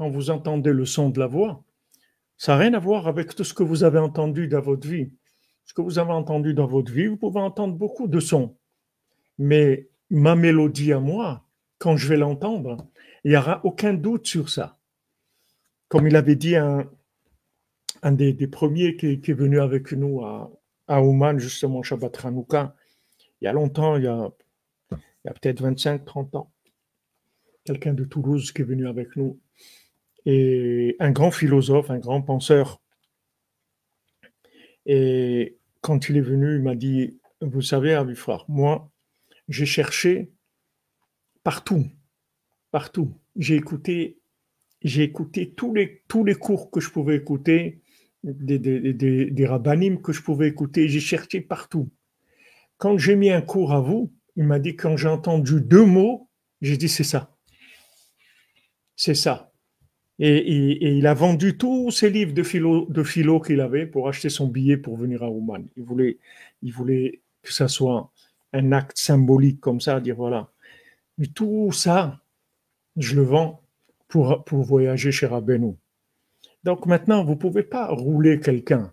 quand vous entendez le son de la voix, ça n'a rien à voir avec tout ce que vous avez entendu dans votre vie. Ce que vous avez entendu dans votre vie, vous pouvez entendre beaucoup de sons. Mais ma mélodie à moi, quand je vais l'entendre, il n'y aura aucun doute sur ça. Comme il avait dit un des premiers qui est venu avec nous à Ouman, justement, Shabbat Hanouka, il y a longtemps, il y a peut-être 25, 30 ans, quelqu'un de Toulouse qui est venu avec nous, et un grand philosophe, un grand penseur. Et quand il est venu, il m'a dit, vous savez, Abu Frère, moi, j'ai cherché partout, partout. J'ai écouté tous les cours que je pouvais écouter, des rabbinim que je pouvais écouter, j'ai cherché partout. Quand j'ai mis un cours à vous, il m'a dit, quand j'ai entendu 2 mots, j'ai dit, c'est ça. C'est ça. Et il a vendu tous ses livres de philo qu'il avait pour acheter son billet pour venir à Ouman. Il voulait que ça soit un acte symbolique comme ça, dire voilà. Mais tout ça, je le vends pour voyager chez Rabbeinu. Donc maintenant, vous ne pouvez pas rouler quelqu'un.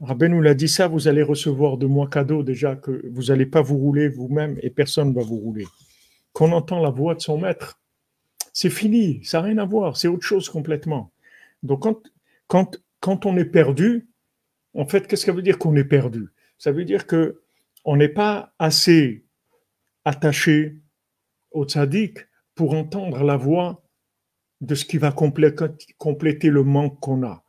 Rabbeinu l'a dit ça, vous allez recevoir de moi cadeau déjà que vous n'allez pas vous rouler vous-même et personne ne va vous rouler. Qu'on entend la voix de son maître, c'est fini, ça n'a rien à voir, c'est autre chose complètement. Donc quand on est perdu, en fait, qu'est-ce que ça veut dire qu'on est perdu? Ça veut dire qu'on n'est pas assez attaché au tzaddik pour entendre la voix de ce qui va compléter le manque qu'on a.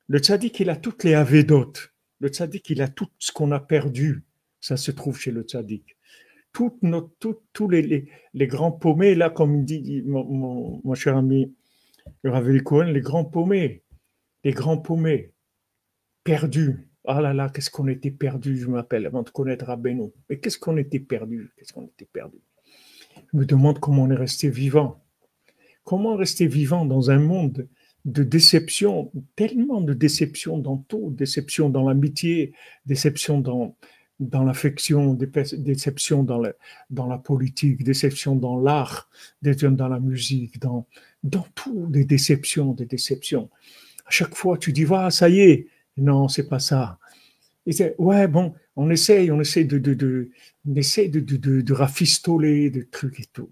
Le tzaddik, il a toutes les avédotes. Le tzaddik, il a tout ce qu'on a perdu. Ça se trouve chez le tzaddik. Tous les grands paumés, là, comme dit mon cher ami le Rav Eli Cohen, les grands paumés, perdus. Ah là là, qu'est-ce qu'on était perdus, je m'appelle, avant de connaître Rabbeinu. Mais qu'est-ce qu'on était perdus, Je me demande comment on est resté vivant. Comment rester vivant dans un monde de déception, tellement de déception dans tout, déception dans l'amitié, déception dans l'affection, déception dans la politique, déception dans l'art, déception dans la musique, dans tout, des déceptions, des déceptions. À chaque fois, tu dis, voilà, ça y est. Non, c'est pas ça. Et c'est, ouais, bon, on essaye de rafistoler des trucs et tout.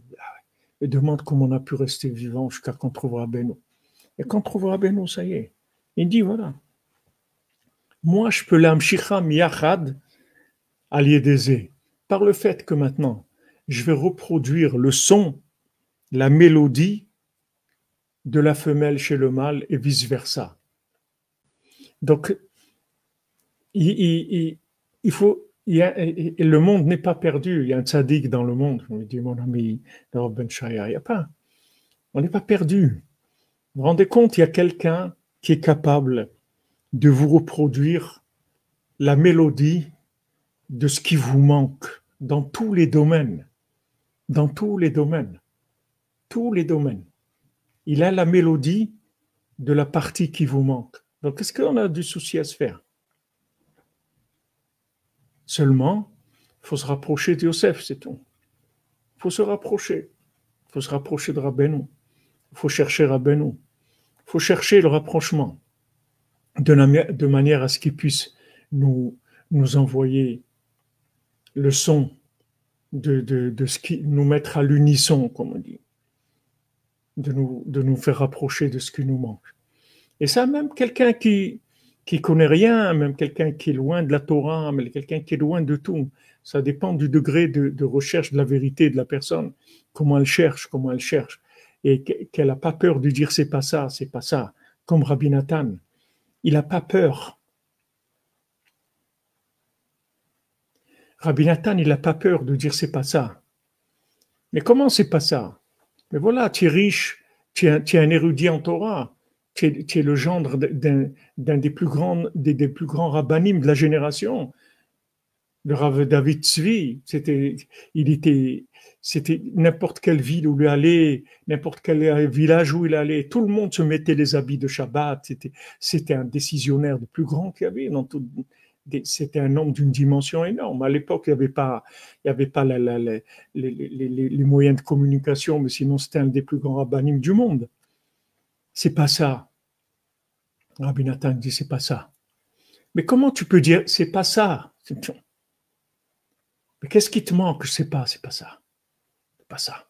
Et demande comment on a pu rester vivant jusqu'à qu'on trouvera Beno. Et quand on trouvera Beno, ça y est. Il dit, voilà. Moi, je peux l'amshicha miyachad al-yedeze. Par le fait que maintenant, je vais reproduire le son, la mélodie de la femelle chez le mâle et vice-versa. Donc, il faut... le monde n'est pas perdu. Il y a un tzaddik dans le monde. On me dit, mon ami, Ben Shaya, il n'y a pas. On n'est pas perdu. Vous vous rendez compte, il y a quelqu'un qui est capable de vous reproduire la mélodie de ce qui vous manque dans tous les domaines. Dans tous les domaines. Tous les domaines. Il a la mélodie de la partie qui vous manque. Donc, est-ce qu'on a du souci à se faire? Seulement, il faut se rapprocher de Yosef, c'est tout. Il faut se rapprocher. Il faut se rapprocher de Rabbeinu. Il faut chercher Rabbeinu. Il faut chercher le rapprochement de manière à ce qu'il puisse nous envoyer le son de ce qui nous mettre à l'unisson, comme on dit, de nous faire rapprocher de ce qui nous manque. Et ça, même quelqu'un qui connaît rien, même quelqu'un qui est loin de la Torah, même quelqu'un qui est loin de tout, ça dépend du degré de recherche de la vérité de la personne, comment elle cherche, et qu'elle n'a pas peur de dire c'est pas ça, comme Rabbi Nathan, il n'a pas peur. Rabbi Nathan, il n'a pas peur de dire c'est pas ça. Mais comment c'est pas ça? Mais voilà, tu es riche, tu es un érudit en Torah, tu es le gendre d'un des plus grands rabbinim de la génération. Le Rav David Tzvi, c'était n'importe quelle ville où il allait, n'importe quel village où il allait, tout le monde se mettait les habits de Shabbat. C'était un décisionnaire le plus grand qu'il y avait dans tout. C'était un homme d'une dimension énorme. À l'époque, il n'y avait pas les moyens de communication, mais sinon c'était un des plus grands rabbinim du monde. c'est pas ça. Rabbi Nathan dit, c'est pas ça. Mais comment tu peux dire, c'est pas ça? Mais qu'est-ce qui te manque? C'est pas ça. C'est pas ça.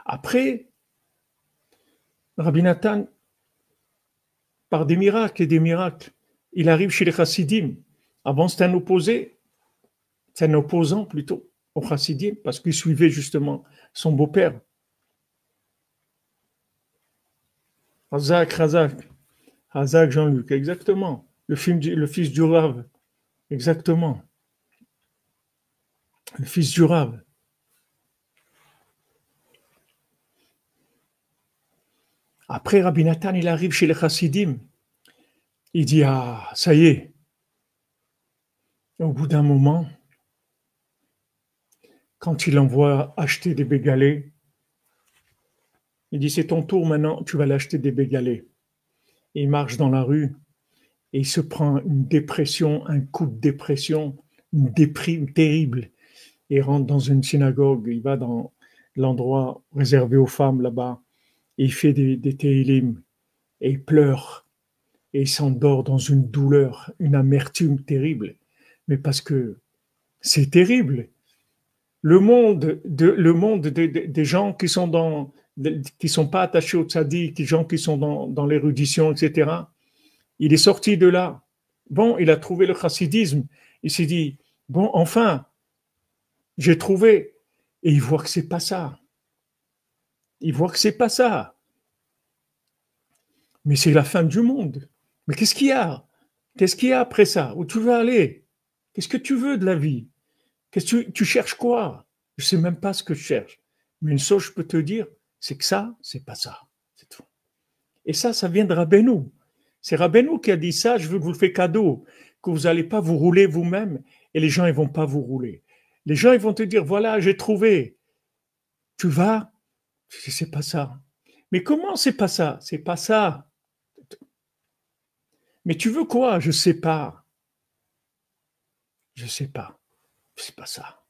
Après, Rabbi Nathan, par des miracles et des miracles, il arrive chez les chassidim. Avant, c'était un opposé, c'est un opposant plutôt aux chassidim, parce qu'il suivait justement son beau-père. Hazak Jean-Luc, exactement. Le fils du Rav, exactement. Le fils du Rav. Après, Rabbi Nathan, il arrive chez les chassidim. Il dit, ah, ça y est. Et au bout d'un moment, quand il envoie acheter des bégalets, il dit, c'est ton tour maintenant, tu vas l'acheter des bégalets. Et il marche dans la rue et il se prend une dépression, un coup de dépression, une déprime terrible. Il rentre dans une synagogue, il va dans l'endroit réservé aux femmes là-bas, et il fait des télim, et il pleure, et il s'endort dans une douleur, une amertume terrible. Mais parce que c'est terrible. Des gens qui sont qui sont pas attachés au tzaddik, des gens qui sont dans l'érudition, etc. Il est sorti de là. Bon, il a trouvé le chassidisme. Il s'est dit, bon, enfin, j'ai trouvé. Et il voit que c'est pas ça. Il voit que c'est pas ça. Mais c'est la fin du monde. Mais qu'est-ce qu'il y a? Qu'est-ce qu'il y a après ça? Où tu veux aller? Qu'est-ce que tu veux de la vie? Qu'est-ce que tu cherches quoi? Je sais même pas ce que je cherche. Mais une chose, je peux te dire, c'est que ça, c'est pas ça. C'est tout. Et ça vient de Rabbeinu. C'est Rabbeinu qui a dit ça, je veux que vous le faites cadeau, que vous n'allez pas vous rouler vous-même et les gens, ils vont pas vous rouler. Les gens, ils vont te dire, voilà, j'ai trouvé. Tu vas? C'est pas ça. Mais comment c'est pas ça? C'est pas ça. Mais tu veux quoi? Je sais pas. Je sais pas. C'est pas ça.